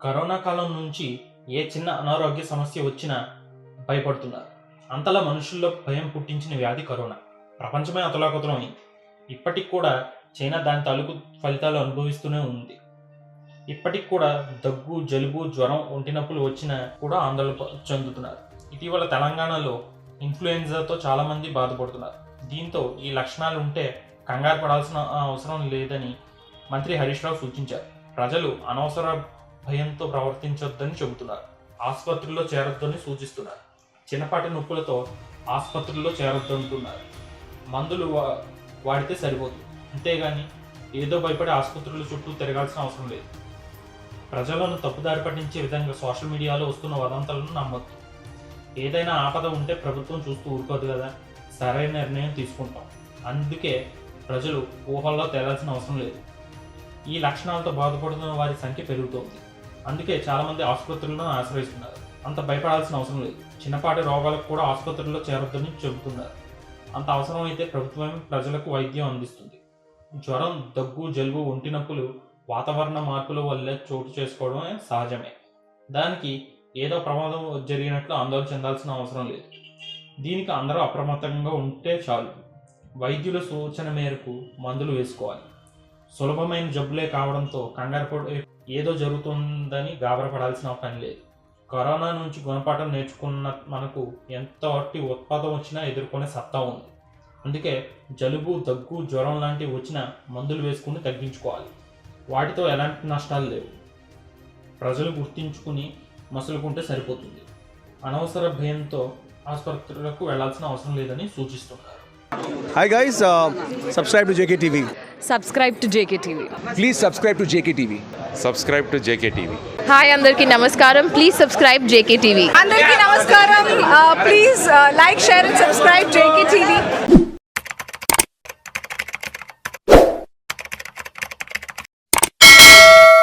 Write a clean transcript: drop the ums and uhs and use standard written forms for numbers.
Corona కాలం నుంచి ఏ చిన్న అనారోగ్య సమస్య వచ్చినా భయపడుతున్నారు. అంతలా మనుషుల్లో భయం పుట్టించిన వ్యాధి కరోనా. ప్రపంచమే అతలాకుతలమైంది. ఇప్పటికి కూడా చైనా దాని తాలూకు ఫలితాలు అనుభవిస్తూనే ఉంది. ఇప్పటికి కూడా దగ్గు, జలుబు, జ్వరం, ఒంటి నొప్పులు వచ్చినా కూడా ఆందోళన చెందుతున్నారు. ఇటీవల తెలంగాణలో ఇన్ఫ్లుయెంజాతో చాలామంది బాధపడుతున్నారు. దీంతో ఈ లక్షణాలు ఉంటే కంగారు పడాల్సిన అవసరం లేదని మంత్రి హరీష్ రావు సూచించారు. ప్రజలు అనవసర భయంతో ప్రవర్తించొద్దని చెబుతున్నారు. ఆసుపత్రుల్లో చేరొద్దని సూచిస్తున్నారు. చిన్నపాటి నొప్పులతో ఆసుపత్రుల్లో చేరొద్దంటున్నారు. మందులు వాడితే సరిపోతుంది, అంతేగాని ఏదో భయపడి ఆసుపత్రుల చుట్టూ తిరగాల్సిన అవసరం లేదు. ప్రజలను తప్పుదారి పట్టించే విధంగా సోషల్ మీడియాలో వస్తున్న వదంతులను నమ్మొద్దు. ఏదైనా ఆపద ఉంటే ప్రభుత్వం చూస్తూ ఊరుకోదు కదా, సరైన నిర్ణయం తీసుకుంటాం. అందుకే ప్రజలు ఊహల్లో తేలాల్సిన అవసరం లేదు. ఈ లక్షణాలతో బాధపడుతున్న వారి సంఖ్య పెరుగుతోంది. అందుకే చాలామంది ఆసుపత్రులను ఆశ్రయిస్తున్నారు. అంత భయపడాల్సిన అవసరం లేదు. చిన్నపాటి రోగాలకు కూడా ఆసుపత్రుల్లో చేరొద్దని చెబుతున్నారు. అంత అవసరం అయితే ప్రభుత్వం ప్రజలకు వైద్యం అందిస్తుంది. జ్వరం, దగ్గు, జలుబు, ఒంటి నొప్పులు వాతావరణ మార్పుల వల్లే చోటు చేసుకోవడమే సహజమే. దానికి ఏదో ప్రమాదం జరిగినట్లు ఆందోళన చెందాల్సిన అవసరం లేదు. దీనికి అందరూ అప్రమత్తంగా ఉంటే చాలు. వైద్యుల సూచన మేరకు మందులు వేసుకోవాలి. సులభమైన జబ్బులే కావడంతో కంగారు పడి ఏదో జరుగుతుందని గాబరపడాల్సిన పని లేదు. కరోనా నుంచి గుణపాఠం నేర్చుకున్న మనకు ఎంతటి ఉత్పాదం వచ్చినా ఎదుర్కొనే సత్తా ఉంది. అందుకే జలుబు, దగ్గు, జ్వరం లాంటివి వచ్చినా మందులు వేసుకుని తగ్గించుకోవాలి. వాటితో ఎలాంటి నష్టాలు లేవు. ప్రజలు గుర్తించుకుని మసులుకుంటే సరిపోతుంది. అనవసర భయంతో ఆసుపత్రులకు వెళ్లాల్సిన అవసరం లేదని సూచిస్తున్నారు. Hi guys, subscribe to JKTV. Subscribe to JKTV. Please subscribe to JKTV. Subscribe to JKTV. Hi, Andarki Namaskaram. Please subscribe JKTV. Andarki Namaskaram. Please like, share and subscribe JKTV.